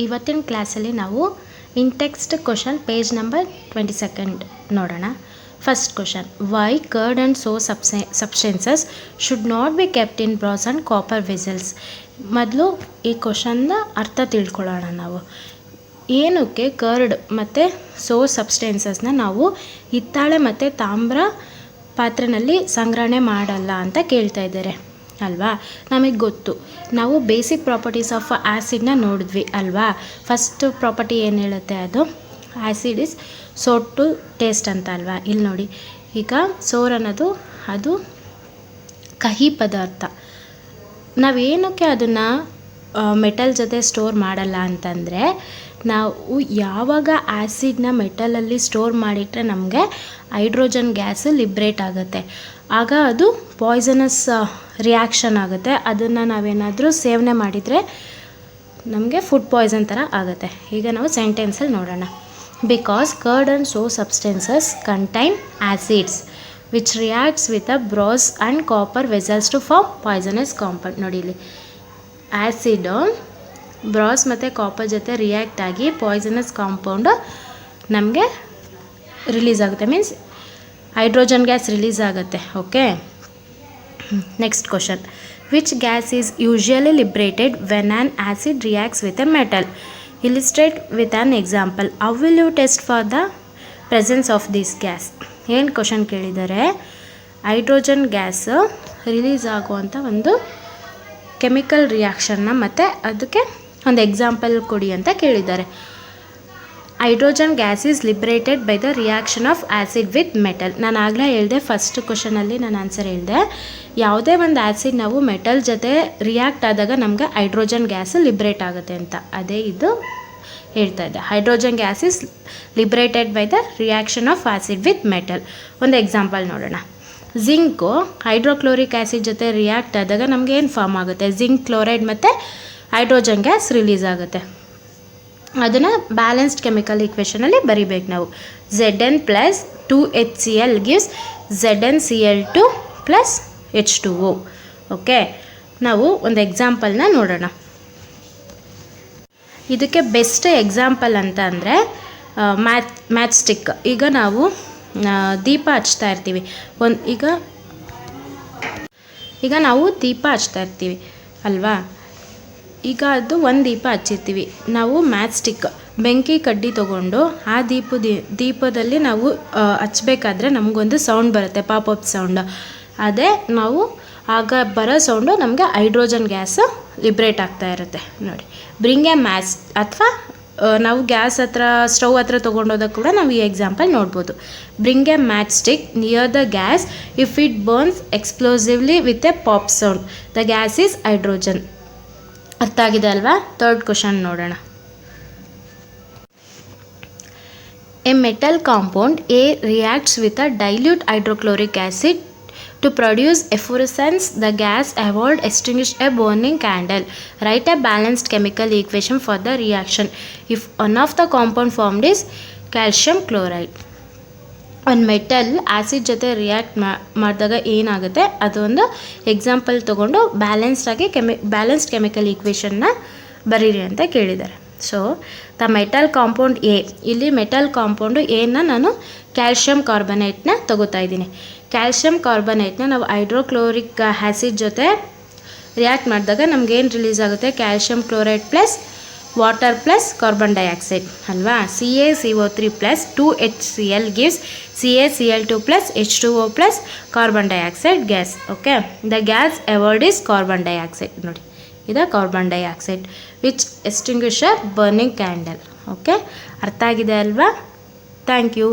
ಇವತ್ತಿನ ಕ್ಲಾಸಲ್ಲಿ ನಾವು ಇಂಟೆಕ್ಸ್ಟ್ ಕ್ವಶನ್ ಪೇಜ್ ನಂಬರ್ 22 ನೋಡೋಣ. First question, why curd and sour substances should not be kept in brass and copper vessels. ಮೊದಲು ಈ ಕ್ವಶನ್ನ ಅರ್ಥ ತಿಳ್ಕೊಳ್ಳೋಣ. ನಾವು ಏನಕ್ಕೆ ಕರ್ಡ್ ಮತ್ತು ಸೋ ಸಬ್ಸ್ಟೆನ್ಸಸ್ನ ನಾವು ಹಿತ್ತಾಳೆ ಮತ್ತು ತಾಮ್ರ ಪಾತ್ರೆಯಲ್ಲಿ ಸಂಗ್ರಹಣೆ ಮಾಡಲ್ಲ ಅಂತ ಕೇಳ್ತಾ ಇದ್ದಾರೆ ಅಲ್ವಾ. ನಮಗೆ ಗೊತ್ತು, ನಾವು ಬೇಸಿಕ್ ಪ್ರಾಪರ್ಟೀಸ್ ಆಫ್ ಆ್ಯಸಿಡ್ನ ನೋಡಿದ್ವಿ ಅಲ್ವಾ. ಫಸ್ಟ್ ಪ್ರಾಪರ್ಟಿ ಏನು ಹೇಳುತ್ತೆ, ಅದು ಆ್ಯಸಿಡ್ ಇಸ್ ಸೋರ್ ಟು ಟೇಸ್ಟ್ ಅಂತ ಅಲ್ವಾ. ಇಲ್ಲಿ ನೋಡಿ, ಈಗ ಸೋರ್ ಅನ್ನೋದು ಅದು ಕಹಿ ಪದಾರ್ಥ. ನಾವೇನಕ್ಕೆ ಅದನ್ನು ಮೆಟಲ್ ಜೊತೆ ಸ್ಟೋರ್ ಮಾಡಲ್ಲ ಅಂತಂದರೆ, ನಾವು ಯಾವಾಗ ಆ್ಯಸಿಡ್ನ ಮೆಟಲಲ್ಲಿ ಸ್ಟೋರ್ ಮಾಡಿಟ್ರೆ ನಮಗೆ ಹೈಡ್ರೋಜನ್ ಗ್ಯಾಸ್ ಲಿಬ್ರೇಟ್ ಆಗುತ್ತೆ. ಆಗ ಅದು ಪಾಯ್ಸನಸ್ ರಿಯಾಕ್ಷನ್ ಆಗುತ್ತೆ. ಅದನ್ನು ನಾವೇನಾದರೂ ಸೇವನೆ ಮಾಡಿದರೆ ನಮಗೆ ಫುಡ್ ಪಾಯ್ಸನ್ ಥರ ಆಗುತ್ತೆ. ಈಗ ನಾವು ಸೆಂಟೆನ್ಸಲ್ಲಿ ನೋಡೋಣ. Because curd and sour substances contain acids which reacts with a brass and copper vessels to form poisonous compound. ನೋಡಿ ಇಲ್ಲಿ, ಆ್ಯಸಿಡು ಬ್ರಾಸ್ ಮತ್ತು ಕಾಪರ್ ಜೊತೆ ರಿಯಾಕ್ಟ್ ಆಗಿ ಪಾಯ್ಸನಸ್ ಕಾಂಪೌಂಡು ನಮಗೆ ರಿಲೀಸ್ ಆಗುತ್ತೆ, ಮೀನ್ಸ್ ಹೈಡ್ರೋಜನ್ ಗ್ಯಾಸ್ ರಿಲೀಸ್ ಆಗುತ್ತೆ. Okay, next question, which gas is usually liberated when an acid reacts with a metal. Illustrate with an example. How will you test for the presence of this gas. ಏನು question ಕೇಳಿದ್ದಾರೆ, hydrogen gas release ಆಗುವಂಥ ಒಂದು chemical ರಿಯಾಕ್ಷನ್ನ ಮತ್ತು ಅದಕ್ಕೆ ಒಂದು example ಕೊಡಿ ಅಂತ ಕೇಳಿದ್ದಾರೆ. Hydrogen gas is liberated by the reaction of acid with metal. ನಾನು ಆಗಲೇ ಹೇಳಿದೆ, ಫಸ್ಟ್ ಕ್ವಶನಲ್ಲಿ ನಾನು ಆನ್ಸರ್ ಹೇಳಿದೆ, ಯಾವುದೇ ಒಂದು ಆ್ಯಸಿಡ್ ನಾವು ಮೆಟಲ್ ಜೊತೆ ರಿಯಾಕ್ಟ್ ಆದಾಗ ನಮಗೆ ಹೈಡ್ರೋಜನ್ ಗ್ಯಾಸ್ ಲಿಬ್ರೇಟ್ ಆಗುತ್ತೆ ಅಂತ. ಅದೇ ಇದು ಹೇಳ್ತಾ ಇದ್ದೆ, hydrogen gas is liberated by the reaction of acid with metal. ಒಂದು ಎಕ್ಸಾಂಪಲ್ ನೋಡೋಣ. ಜಿಂಕು ಹೈಡ್ರೋಕ್ಲೋರಿಕ್ ಆ್ಯಸಿಡ್ ಜೊತೆ ರಿಯಾಕ್ಟ್ ಆದಾಗ ನಮಗೆ ಏನು ಫಾರ್ಮ್ ಆಗುತ್ತೆ, ಜಿಂಕ್ ಕ್ಲೋರೈಡ್ ಮತ್ತು ಹೈಡ್ರೋಜನ್ ಗ್ಯಾಸ್ ರಿಲೀಸ್ ಆಗುತ್ತೆ. ಅದನ್ನು ಬ್ಯಾಲೆನ್ಸ್ಡ್ ಕೆಮಿಕಲ್ ಈಕ್ವೇಷನಲ್ಲಿ ಬರಿಬೇಕು ನಾವು. Zn plus 2HCl gives ZnCl2 plus H2O. Okay, ನಾವು ಒಂದು ಎಕ್ಸಾಂಪಲ್ನ ನೋಡೋಣ. ಇದಕ್ಕೆ ಬೆಸ್ಟ್ ಎಕ್ಸಾಂಪಲ್ ಅಂತ ಅಂದರೆ ಮ್ಯಾಚ್ ಸ್ಟಿಕ್. ಈಗ ನಾವು ದೀಪ ಹಚ್ತಾ ಇರ್ತೀವಿ, ಈಗ ನಾವು ದೀಪ ಹಚ್ತಾ ಇರ್ತೀವಿ ಅಲ್ವಾ. ಈಗ ಅದು ಒಂದು ದೀಪ ಹಚ್ಚಿರ್ತೀವಿ, ನಾವು ಮ್ಯಾಚ್ ಸ್ಟಿಕ್ ಬೆಂಕಿ ಕಡ್ಡಿ ತೊಗೊಂಡು ಆ ದೀಪದಲ್ಲಿ ನಾವು ಹಚ್ಬೇಕಾದ್ರೆ ನಮಗೊಂದು ಸೌಂಡ್ ಬರುತ್ತೆ, ಪಾಪಪ್ ಸೌಂಡ್. ಅದೇ ನಾವು ಆಗ ಬರೋ ಸೌಂಡು ನಮಗೆ ಹೈಡ್ರೋಜನ್ ಗ್ಯಾಸ್ ಲಿಬ್ರೇಟ್ ಆಗ್ತಾ ಇರುತ್ತೆ. ನೋಡಿ, ಬ್ರಿಂಗ್ ಎ ಮ್ಯಾಚ್, ಅಥವಾ ನಾವು ಗ್ಯಾಸ್ ಹತ್ರ ಸ್ಟವ್ ಹತ್ರ ತೊಗೊಂಡೋದಾಗ ಕೂಡ ನಾವು ಈ ಎಕ್ಸಾಂಪಲ್ ನೋಡ್ಬೋದು. Bring a matchstick near the gas if it burns explosively with a pop sound, the gas is hydrogen. ಅರ್ಥ ಆಗಿದೆ ಅಲ್ವಾ. ಥರ್ಡ್ ಕ್ವಶನ್ ನೋಡೋಣ. A metal compound A reacts with a dilute hydrochloric acid to produce effervescence. The gas evolved extinguish a burning candle. Write a balanced chemical equation for the reaction if one of the compound formed is calcium chloride. ಒಂದು metal acid ಜೊತೆ react ಮಾಡಿದಾಗ ಏನಾಗುತ್ತೆ, ಅದೊಂದು example ತೊಗೊಂಡು balanced chemical ಈಕ್ವೇಷನ್ನ ಬರೀರಿ ಅಂತ ಕೇಳಿದ್ದಾರೆ. So the metal compound A, ಇಲ್ಲಿ ಮೆಟಲ್ ಕಾಂಪೌಂಡು ಎನ ನಾನು ಕ್ಯಾಲ್ಶಿಯಂ ಕಾರ್ಬನೇಟ್ನ ತಗೋತಾ ಇದ್ದೀನಿ. ಕ್ಯಾಲ್ಶಿಯಂ ಕಾರ್ಬನೇಟ್ನ ನಾವು ಹೈಡ್ರೋಕ್ಲೋರಿಕ್ ಆ್ಯಸಿಡ್ ಜೊತೆ ರಿಯಾಕ್ಟ್ ಮಾಡಿದಾಗ ನಮಗೇನು ರಿಲೀಸ್ ಆಗುತ್ತೆ, calcium chloride plus water plus carbon dioxide ಅಲ್ವಾ. CaCO3 plus 2HCl gives CaCl2 plus H2O plus carbon dioxide gas. Okay, the gas evolved is carbon dioxide. ನೋಡಿ, ಇದು carbon dioxide which extinguish a burning candle. Okay, ಅರ್ಥ ಆಗಿದೆ ಅಲ್ವಾ. Thank you.